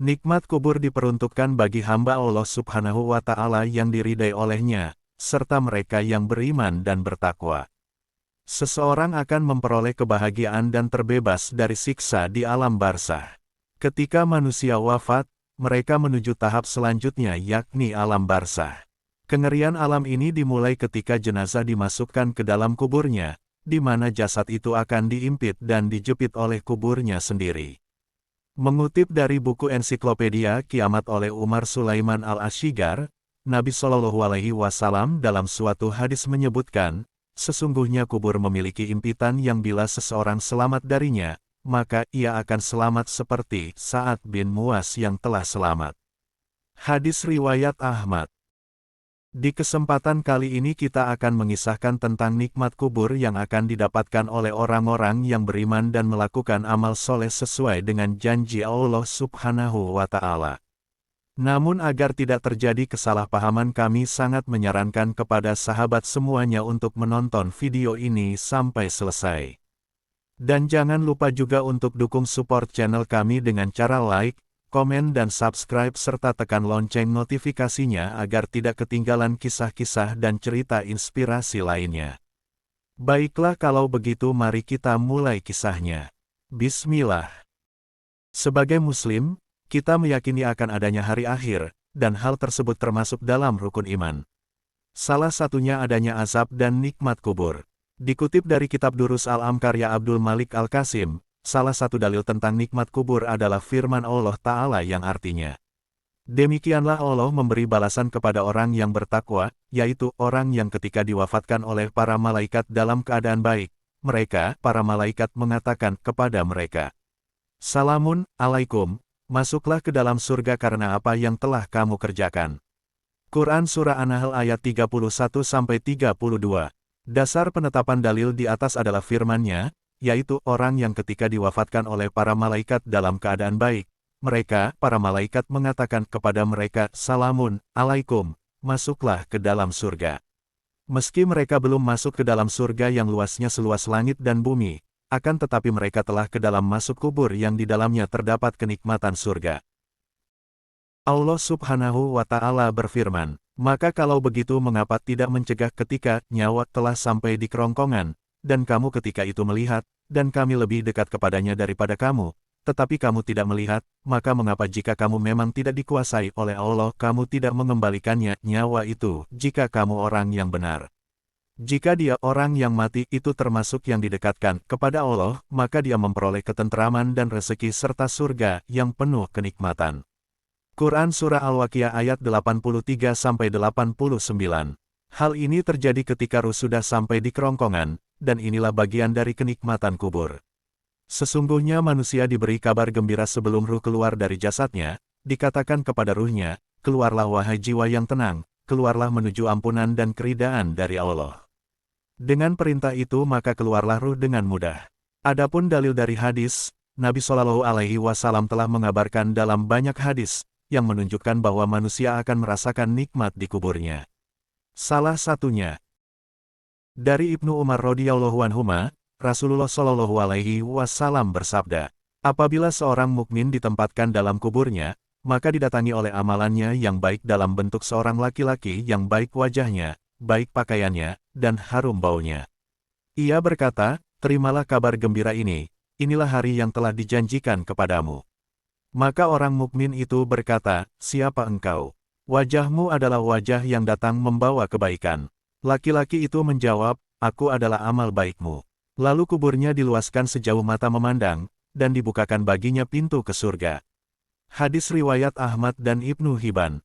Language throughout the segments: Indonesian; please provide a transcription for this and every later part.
Nikmat kubur diperuntukkan bagi hamba Allah Subhanahu wa Ta'ala yang diridai olehnya, serta mereka yang beriman dan bertakwa. Seseorang akan memperoleh kebahagiaan dan terbebas dari siksa di alam barzakh. Ketika manusia wafat, mereka menuju tahap selanjutnya yakni alam barzakh. Kengerian alam ini dimulai ketika jenazah dimasukkan ke dalam kuburnya, di mana jasad itu akan diimpit dan dijepit oleh kuburnya sendiri. Mengutip dari buku ensiklopedia Kiamat oleh Umar Sulaiman Al-Ashigar, Nabi Shallallahu Alaihi Wasallam dalam suatu hadis menyebutkan, sesungguhnya kubur memiliki impitan yang bila seseorang selamat darinya, maka ia akan selamat seperti Sa'ad bin Mu'az yang telah selamat. Hadis riwayat Ahmad. Di kesempatan kali ini kita akan mengisahkan tentang nikmat kubur yang akan didapatkan oleh orang-orang yang beriman dan melakukan amal soleh sesuai dengan janji Allah Subhanahu wa Ta'ala. Namun agar tidak terjadi kesalahpahaman, kami sangat menyarankan kepada sahabat semuanya untuk menonton video ini sampai selesai. Dan jangan lupa juga untuk dukung support channel kami dengan cara like, komen dan subscribe serta tekan lonceng notifikasinya agar tidak ketinggalan kisah-kisah dan cerita inspirasi lainnya. Baiklah kalau begitu mari kita mulai kisahnya. Bismillah. Sebagai muslim, kita meyakini akan adanya hari akhir, dan hal tersebut termasuk dalam rukun iman. Salah satunya adanya azab dan nikmat kubur. Dikutip dari kitab Durus Al-Am karya Abdul Malik Al-Qasim, salah satu dalil tentang nikmat kubur adalah firman Allah Ta'ala yang artinya, demikianlah Allah memberi balasan kepada orang yang bertakwa, yaitu orang yang ketika diwafatkan oleh para malaikat dalam keadaan baik, mereka, para malaikat mengatakan kepada mereka, Salamun alaikum, masuklah ke dalam surga karena apa yang telah kamu kerjakan. Quran Surah An-Nahl ayat 31-32. Dasar penetapan dalil di atas adalah firman-Nya, yaitu orang yang ketika diwafatkan oleh para malaikat dalam keadaan baik, mereka, para malaikat mengatakan kepada mereka, Salamun alaikum, masuklah ke dalam surga. Meski mereka belum masuk ke dalam surga yang luasnya seluas langit dan bumi, akan tetapi mereka telah ke dalam masuk kubur yang di dalamnya terdapat kenikmatan surga. Allah Subhanahu wa Ta'ala berfirman, maka kalau begitu mengapa tidak mencegah ketika nyawa telah sampai di kerongkongan, dan kamu ketika itu melihat, dan kami lebih dekat kepadanya daripada kamu, tetapi kamu tidak melihat, maka mengapa jika kamu memang tidak dikuasai oleh Allah kamu tidak mengembalikannya nyawa itu jika kamu orang yang benar. Jika dia orang yang mati itu termasuk yang didekatkan kepada Allah, maka dia memperoleh ketenteraman dan rezeki serta surga yang penuh kenikmatan. Quran Surah Al-Waqiah ayat 83-89. Hal ini terjadi ketika ruh sudah sampai di kerongkongan, dan inilah bagian dari kenikmatan kubur. Sesungguhnya manusia diberi kabar gembira sebelum ruh keluar dari jasadnya, dikatakan kepada ruhnya, keluarlah wahai jiwa yang tenang, keluarlah menuju ampunan dan keridaan dari Allah. Dengan perintah itu maka keluarlah ruh dengan mudah. Adapun dalil dari hadis, Nabi Shallallahu Alaihi Wasallam telah mengabarkan dalam banyak hadis, yang menunjukkan bahwa manusia akan merasakan nikmat di kuburnya. Salah satunya, dari Ibnu Umar radhiyallahu anhuma, Rasulullah Shallallahu Alaihi Wasallam bersabda, apabila seorang mukmin ditempatkan dalam kuburnya, maka didatangi oleh amalannya yang baik dalam bentuk seorang laki-laki yang baik wajahnya, baik pakaiannya, dan harum baunya. Ia berkata, terimalah kabar gembira ini, inilah hari yang telah dijanjikan kepadamu. Maka orang mukmin itu berkata, siapa engkau? Wajahmu adalah wajah yang datang membawa kebaikan. Laki-laki itu menjawab, aku adalah amal baikmu. Lalu kuburnya diluaskan sejauh mata memandang, dan dibukakan baginya pintu ke surga. Hadis riwayat Ahmad dan Ibnu Hibban.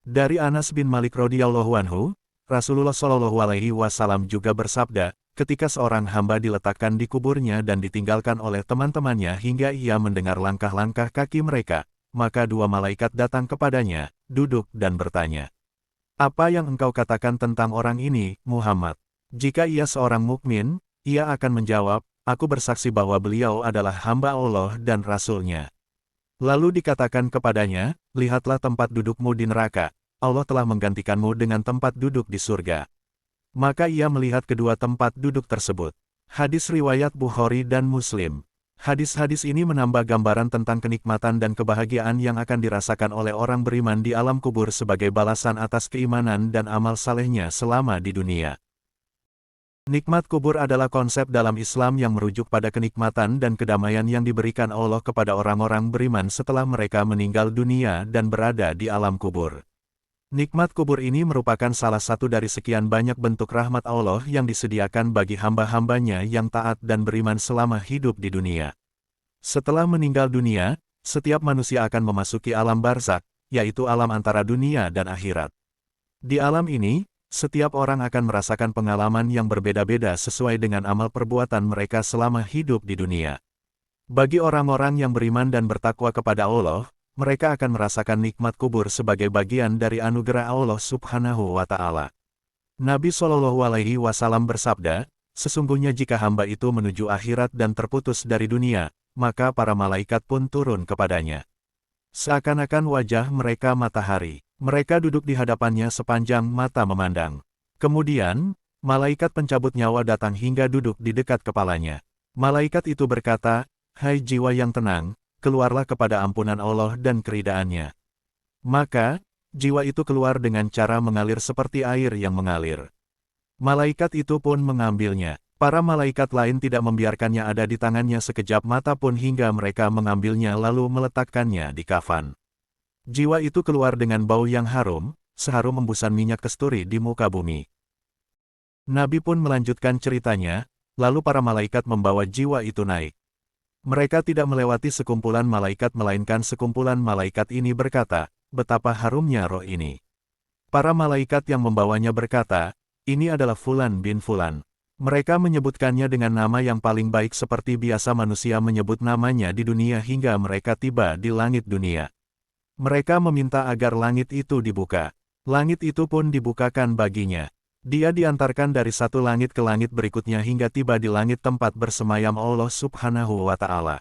Dari Anas bin Malik radhiyallahu anhu, Rasulullah Shallallahu Alaihi Wasallam juga bersabda, ketika seorang hamba diletakkan di kuburnya dan ditinggalkan oleh teman-temannya hingga ia mendengar langkah-langkah kaki mereka, maka dua malaikat datang kepadanya, duduk dan bertanya, apa yang engkau katakan tentang orang ini, Muhammad? Jika ia seorang mukmin, ia akan menjawab, aku bersaksi bahwa beliau adalah hamba Allah dan Rasul-Nya. Lalu dikatakan kepadanya, lihatlah tempat dudukmu di neraka, Allah telah menggantikanmu dengan tempat duduk di surga. Maka ia melihat kedua tempat duduk tersebut. Hadis riwayat Bukhari dan Muslim. Hadis-hadis ini menambah gambaran tentang kenikmatan dan kebahagiaan yang akan dirasakan oleh orang beriman di alam kubur sebagai balasan atas keimanan dan amal salehnya selama di dunia. Nikmat kubur adalah konsep dalam Islam yang merujuk pada kenikmatan dan kedamaian yang diberikan Allah kepada orang-orang beriman setelah mereka meninggal dunia dan berada di alam kubur. Nikmat kubur ini merupakan salah satu dari sekian banyak bentuk rahmat Allah yang disediakan bagi hamba-hambanya yang taat dan beriman selama hidup di dunia. Setelah meninggal dunia, setiap manusia akan memasuki alam barzakh, yaitu alam antara dunia dan akhirat. Di alam ini, setiap orang akan merasakan pengalaman yang berbeda-beda sesuai dengan amal perbuatan mereka selama hidup di dunia. Bagi orang-orang yang beriman dan bertakwa kepada Allah, mereka akan merasakan nikmat kubur sebagai bagian dari anugerah Allah Subhanahu wa Ta'ala. Nabi Shallallahu Alaihi Wasallam bersabda, "Sesungguhnya jika hamba itu menuju akhirat dan terputus dari dunia, maka para malaikat pun turun kepadanya. Seakan-akan wajah mereka matahari. Mereka duduk di hadapannya sepanjang mata memandang. Kemudian, malaikat pencabut nyawa datang hingga duduk di dekat kepalanya. Malaikat itu berkata, 'Hai jiwa yang tenang, keluarlah kepada ampunan Allah dan keridaannya.' Maka, jiwa itu keluar dengan cara mengalir seperti air yang mengalir. Malaikat itu pun mengambilnya. Para malaikat lain tidak membiarkannya ada di tangannya sekejap mata pun hingga mereka mengambilnya lalu meletakkannya di kafan. Jiwa itu keluar dengan bau yang harum, seharum embusan minyak kasturi di muka bumi. Nabi pun melanjutkan ceritanya, lalu para malaikat membawa jiwa itu naik. Mereka tidak melewati sekumpulan malaikat melainkan sekumpulan malaikat ini berkata, 'Betapa harumnya roh ini.' Para malaikat yang membawanya berkata, 'Ini adalah Fulan bin Fulan.' Mereka menyebutkannya dengan nama yang paling baik seperti biasa manusia menyebut namanya di dunia hingga mereka tiba di langit dunia. Mereka meminta agar langit itu dibuka. Langit itu pun dibukakan baginya. Dia diantarkan dari satu langit ke langit berikutnya hingga tiba di langit tempat bersemayam Allah Subhanahu wa Ta'ala.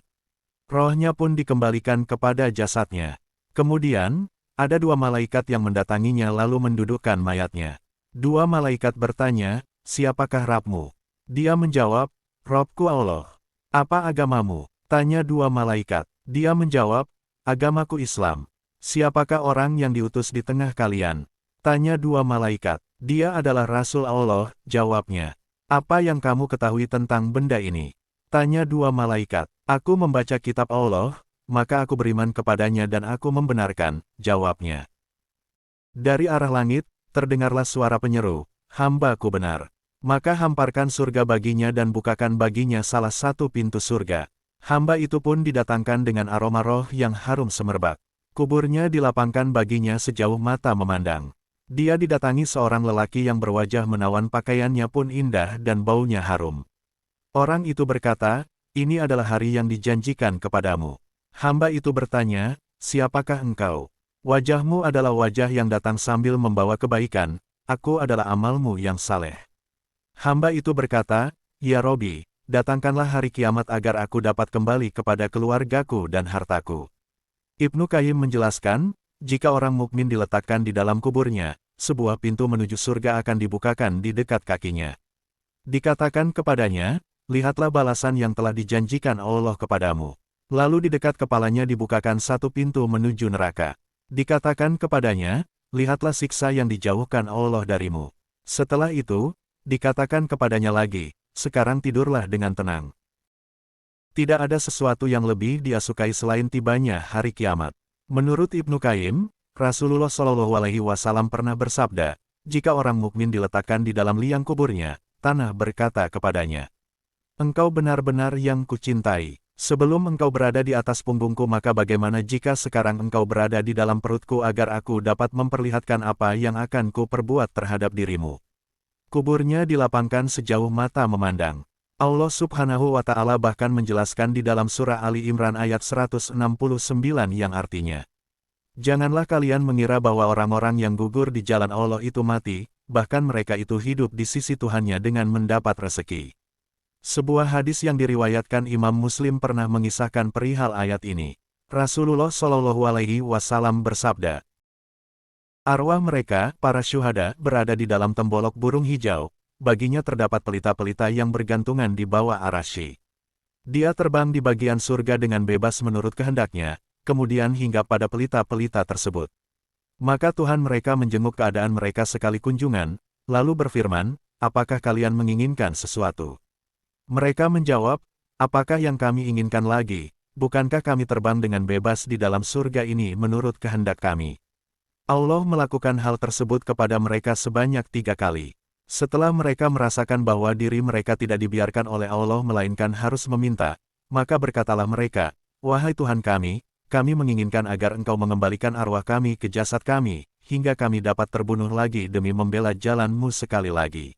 Rohnya pun dikembalikan kepada jasadnya. Kemudian, ada dua malaikat yang mendatanginya lalu mendudukkan mayatnya. Dua malaikat bertanya, 'Siapakah Rabbmu?' Dia menjawab, 'Rabbku Allah.' 'Apa agamamu?' tanya dua malaikat. Dia menjawab, 'Agamaku Islam.' 'Siapakah orang yang diutus di tengah kalian?' tanya dua malaikat. 'Dia adalah Rasul Allah,' jawabnya. 'Apa yang kamu ketahui tentang benda ini?' tanya dua malaikat. 'Aku membaca kitab Allah, maka aku beriman kepadanya dan aku membenarkan,' jawabnya. Dari arah langit, terdengarlah suara penyeru, 'Hamba-Ku benar.' Maka hamparkan surga baginya dan bukakan baginya salah satu pintu surga. Hamba itu pun didatangkan dengan aroma roh yang harum semerbak. Kuburnya dilapangkan baginya sejauh mata memandang. Dia didatangi seorang lelaki yang berwajah menawan, pakaiannya pun indah dan baunya harum. Orang itu berkata, 'Ini adalah hari yang dijanjikan kepadamu.' Hamba itu bertanya, 'Siapakah engkau?' 'Wajahmu adalah wajah yang datang sambil membawa kebaikan, aku adalah amalmu yang saleh.' Hamba itu berkata, 'Ya Robi, datangkanlah hari kiamat agar aku dapat kembali kepada keluargaku dan hartaku.' Ibnu Qayyim menjelaskan, jika orang mukmin diletakkan di dalam kuburnya, sebuah pintu menuju surga akan dibukakan di dekat kakinya. Dikatakan kepadanya, 'Lihatlah balasan yang telah dijanjikan Allah kepadamu.' Lalu di dekat kepalanya dibukakan satu pintu menuju neraka. Dikatakan kepadanya, 'Lihatlah siksa yang dijauhkan Allah darimu.' Setelah itu, dikatakan kepadanya lagi, 'Sekarang tidurlah dengan tenang.' Tidak ada sesuatu yang lebih dia sukai selain tibanya hari kiamat. Menurut Ibnu Qayyim, Rasulullah Shallallahu Alaihi Wasallam pernah bersabda, jika orang mukmin diletakkan di dalam liang kuburnya, tanah berkata kepadanya, 'Engkau benar-benar yang kucintai. Sebelum engkau berada di atas punggungku, maka bagaimana jika sekarang engkau berada di dalam perutku agar aku dapat memperlihatkan apa yang akan ku perbuat terhadap dirimu.' Kuburnya dilapangkan sejauh mata memandang. Allah Subhanahu wa Ta'ala bahkan menjelaskan di dalam surah Ali Imran ayat 169 yang artinya, 'Janganlah kalian mengira bahwa orang-orang yang gugur di jalan Allah itu mati, bahkan mereka itu hidup di sisi Tuhannya dengan mendapat rezeki.' Sebuah hadis yang diriwayatkan Imam Muslim pernah mengisahkan perihal ayat ini. Rasulullah Shallallahu Alaihi Wasallam bersabda, 'Arwah mereka, para syuhada, berada di dalam tembolok burung hijau, baginya terdapat pelita-pelita yang bergantungan di bawah arasy. Dia terbang di bagian surga dengan bebas menurut kehendaknya, kemudian hinggap pada pelita-pelita tersebut. Maka Tuhan mereka menjenguk keadaan mereka sekali kunjungan, lalu berfirman, apakah kalian menginginkan sesuatu? Mereka menjawab, apakah yang kami inginkan lagi, bukankah kami terbang dengan bebas di dalam surga ini menurut kehendak kami? Allah melakukan hal tersebut kepada mereka sebanyak 3 kali. Setelah mereka merasakan bahwa diri mereka tidak dibiarkan oleh Allah melainkan harus meminta, maka berkatalah mereka, wahai Tuhan kami menginginkan agar Engkau mengembalikan arwah kami ke jasad kami, hingga kami dapat terbunuh lagi demi membela jalan-Mu sekali lagi.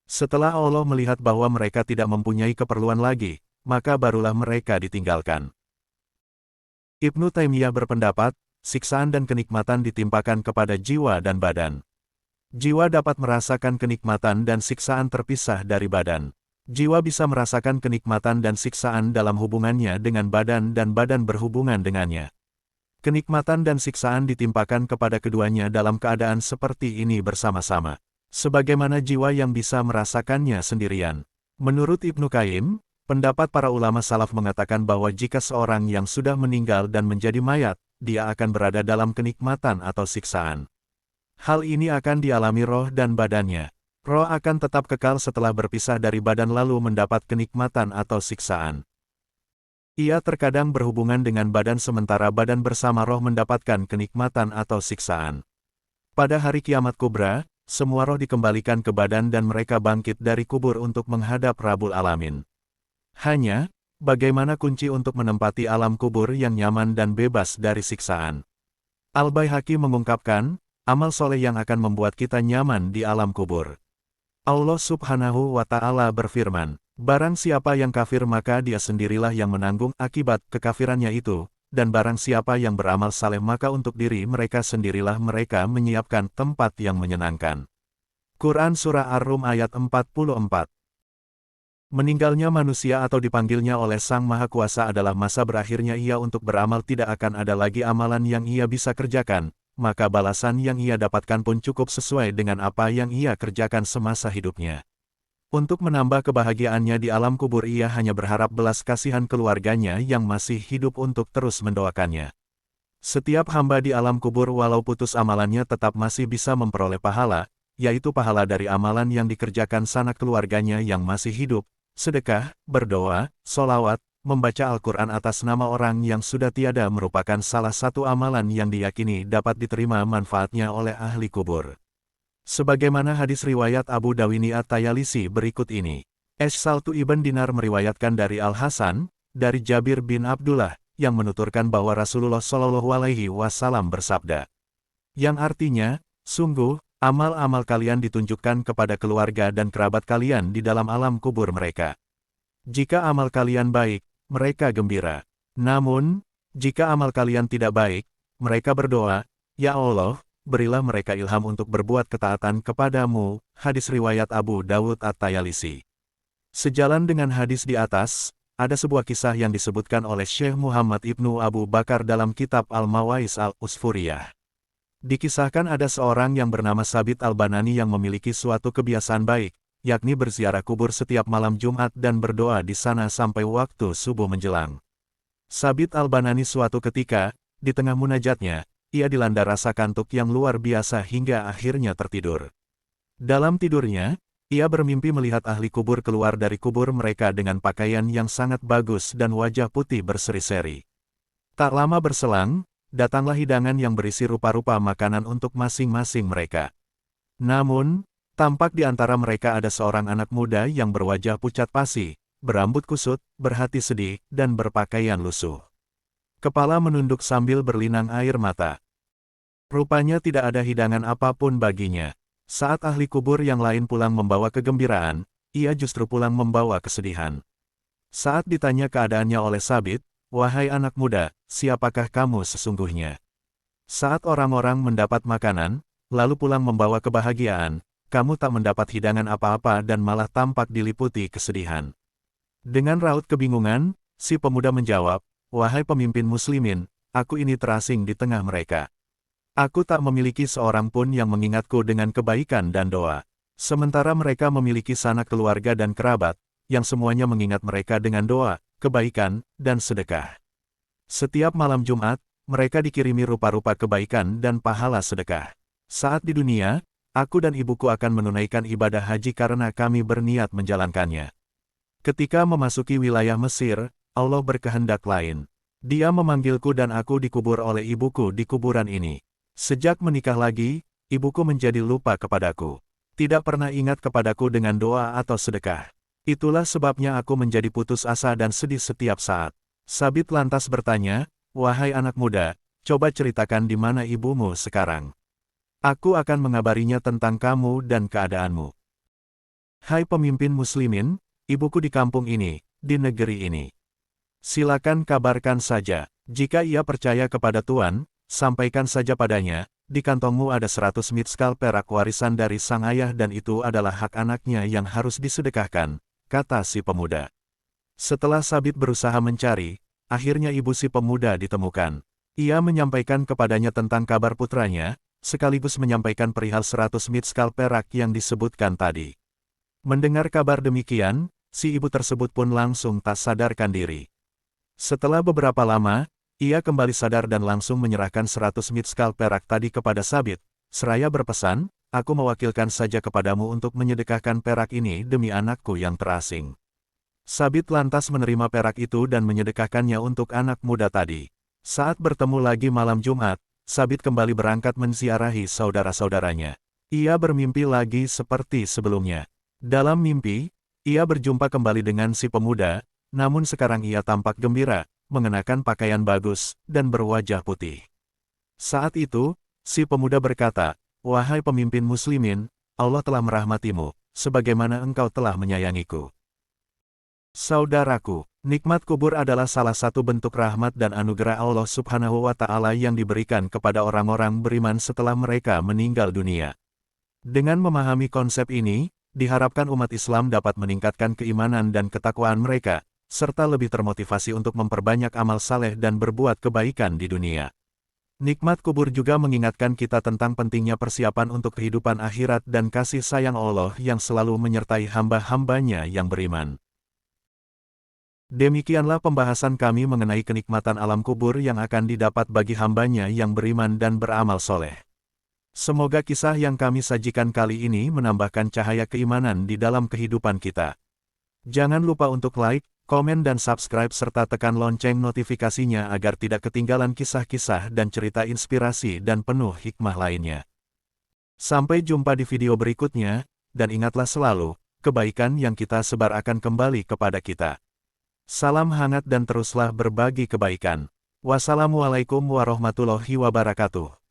Setelah Allah melihat bahwa mereka tidak mempunyai keperluan lagi, maka barulah mereka ditinggalkan. Ibnu Taimiyah berpendapat, siksaan dan kenikmatan ditimpakan kepada jiwa dan badan. Jiwa dapat merasakan kenikmatan dan siksaan terpisah dari badan. Jiwa bisa merasakan kenikmatan dan siksaan dalam hubungannya dengan badan dan badan berhubungan dengannya. Kenikmatan dan siksaan ditimpakan kepada keduanya dalam keadaan seperti ini bersama-sama. Sebagaimana jiwa yang bisa merasakannya sendirian. Menurut Ibnu Qayyim, pendapat para ulama salaf mengatakan bahwa jika seorang yang sudah meninggal dan menjadi mayat, dia akan berada dalam kenikmatan atau siksaan. Hal ini akan dialami roh dan badannya. Roh akan tetap kekal setelah berpisah dari badan lalu mendapat kenikmatan atau siksaan. Ia terkadang berhubungan dengan badan sementara badan bersama roh mendapatkan kenikmatan atau siksaan. Pada hari kiamat kubra, semua roh dikembalikan ke badan dan mereka bangkit dari kubur untuk menghadap Rabbul Alamin. Hanya, bagaimana kunci untuk menempati alam kubur yang nyaman dan bebas dari siksaan? Al-Baihaqi mengungkapkan, amal soleh yang akan membuat kita nyaman di alam kubur. Allah Subhanahu wa Ta'ala berfirman, barang siapa yang kafir maka dia sendirilah yang menanggung akibat kekafirannya itu, dan barang siapa yang beramal saleh maka untuk diri mereka sendirilah mereka menyiapkan tempat yang menyenangkan. Quran Surah Ar-Rum ayat 44. Meninggalnya manusia atau dipanggilnya oleh Sang Maha Kuasa adalah masa berakhirnya ia untuk beramal, tidak akan ada lagi amalan yang ia bisa kerjakan. Maka balasan yang ia dapatkan pun cukup sesuai dengan apa yang ia kerjakan semasa hidupnya. Untuk menambah kebahagiaannya di alam kubur ia hanya berharap belas kasihan keluarganya yang masih hidup untuk terus mendoakannya. Setiap hamba di alam kubur walau putus amalannya tetap masih bisa memperoleh pahala, yaitu pahala dari amalan yang dikerjakan sanak keluarganya yang masih hidup, sedekah, berdoa, sholawat, membaca Al-Quran atas nama orang yang sudah tiada merupakan salah satu amalan yang diyakini dapat diterima manfaatnya oleh ahli kubur. Sebagaimana hadis riwayat Abu Dawini At-Tayalisi berikut ini. Saltu Ibn Dinar meriwayatkan dari Al-Hasan, dari Jabir bin Abdullah, yang menuturkan bahwa Rasulullah Shallallahu Alaihi Wasallam bersabda, yang artinya, sungguh, amal-amal kalian ditunjukkan kepada keluarga dan kerabat kalian di dalam alam kubur mereka. Jika amal kalian baik, mereka gembira. Namun, jika amal kalian tidak baik, mereka berdoa, ya Allah, berilah mereka ilham untuk berbuat ketaatan kepadamu. Hadis riwayat Abu Dawud At-Tayalisi. Sejalan dengan hadis di atas, ada sebuah kisah yang disebutkan oleh Syekh Muhammad Ibnu Abu Bakar dalam kitab Al-Mawais Al-Usfuriyah. Dikisahkan ada seorang yang bernama Sabit Al-Banani yang memiliki suatu kebiasaan baik, yakni berziarah kubur setiap malam Jumat dan berdoa di sana sampai waktu subuh menjelang. Sabit Al-Banani suatu ketika, di tengah munajatnya, ia dilanda rasa kantuk yang luar biasa hingga akhirnya tertidur. Dalam tidurnya, ia bermimpi melihat ahli kubur keluar dari kubur mereka dengan pakaian yang sangat bagus dan wajah putih berseri-seri. Tak lama berselang, datanglah hidangan yang berisi rupa-rupa makanan untuk masing-masing mereka. Namun, tampak di antara mereka ada seorang anak muda yang berwajah pucat pasi, berambut kusut, berhati sedih, dan berpakaian lusuh. Kepala menunduk sambil berlinang air mata. Rupanya tidak ada hidangan apapun baginya. Saat ahli kubur yang lain pulang membawa kegembiraan, ia justru pulang membawa kesedihan. Saat ditanya keadaannya oleh Sabit, wahai anak muda, siapakah kamu sesungguhnya? Saat orang-orang mendapat makanan, lalu pulang membawa kebahagiaan, kamu tak mendapat hidangan apa-apa dan malah tampak diliputi kesedihan. Dengan raut kebingungan, si pemuda menjawab, wahai pemimpin muslimin, aku ini terasing di tengah mereka. Aku tak memiliki seorang pun yang mengingatku dengan kebaikan dan doa. Sementara mereka memiliki sanak keluarga dan kerabat, yang semuanya mengingat mereka dengan doa, kebaikan, dan sedekah. Setiap malam Jumat, mereka dikirimi rupa-rupa kebaikan dan pahala sedekah. Saat di dunia, aku dan ibuku akan menunaikan ibadah haji karena kami berniat menjalankannya. Ketika memasuki wilayah Mesir, Allah berkehendak lain. Dia memanggilku dan aku dikubur oleh ibuku di kuburan ini. Sejak menikah lagi, ibuku menjadi lupa kepadaku. Tidak pernah ingat kepadaku dengan doa atau sedekah. Itulah sebabnya aku menjadi putus asa dan sedih setiap saat. Sabit lantas bertanya, "Wahai anak muda, coba ceritakan di mana ibumu sekarang. Aku akan mengabarinya tentang kamu dan keadaanmu." Hai pemimpin muslimin, ibuku di kampung ini, di negeri ini. Silakan kabarkan saja, jika ia percaya kepada Tuhan, sampaikan saja padanya, di kantongmu ada 100 mitskal perak warisan dari sang ayah dan itu adalah hak anaknya yang harus disedekahkan, kata si pemuda. Setelah Sabit berusaha mencari, akhirnya ibu si pemuda ditemukan. Ia menyampaikan kepadanya tentang kabar putranya, sekaligus menyampaikan perihal 100 mitskal perak yang disebutkan tadi. Mendengar kabar demikian, si ibu tersebut pun langsung tak sadarkan diri. Setelah beberapa lama, ia kembali sadar dan langsung menyerahkan 100 mitskal perak tadi kepada Sabit, seraya berpesan, "Aku mewakilkan saja kepadamu untuk menyedekahkan perak ini demi anakku yang terasing." Sabit lantas menerima perak itu dan menyedekahkannya untuk anak muda tadi. Saat bertemu lagi malam Jumat, Sabit kembali berangkat menziarahi saudara-saudaranya. Ia bermimpi lagi seperti sebelumnya. Dalam mimpi, ia berjumpa kembali dengan si pemuda, namun sekarang ia tampak gembira, mengenakan pakaian bagus, dan berwajah putih. Saat itu, si pemuda berkata, "Wahai pemimpin muslimin, Allah telah merahmatimu, sebagaimana engkau telah menyayangiku." Saudaraku, nikmat kubur adalah salah satu bentuk rahmat dan anugerah Allah Subhanahu wa Ta'ala yang diberikan kepada orang-orang beriman setelah mereka meninggal dunia. Dengan memahami konsep ini, diharapkan umat Islam dapat meningkatkan keimanan dan ketakwaan mereka, serta lebih termotivasi untuk memperbanyak amal saleh dan berbuat kebaikan di dunia. Nikmat kubur juga mengingatkan kita tentang pentingnya persiapan untuk kehidupan akhirat dan kasih sayang Allah yang selalu menyertai hamba-hambanya yang beriman. Demikianlah pembahasan kami mengenai kenikmatan alam kubur yang akan didapat bagi hambanya yang beriman dan beramal soleh. Semoga kisah yang kami sajikan kali ini menambahkan cahaya keimanan di dalam kehidupan kita. Jangan lupa untuk like, komen dan subscribe serta tekan lonceng notifikasinya agar tidak ketinggalan kisah-kisah dan cerita inspirasi dan penuh hikmah lainnya. Sampai jumpa di video berikutnya, dan ingatlah selalu, kebaikan yang kita sebar akan kembali kepada kita. Salam hangat dan teruslah berbagi kebaikan. Wassalamualaikum warahmatullahi wabarakatuh.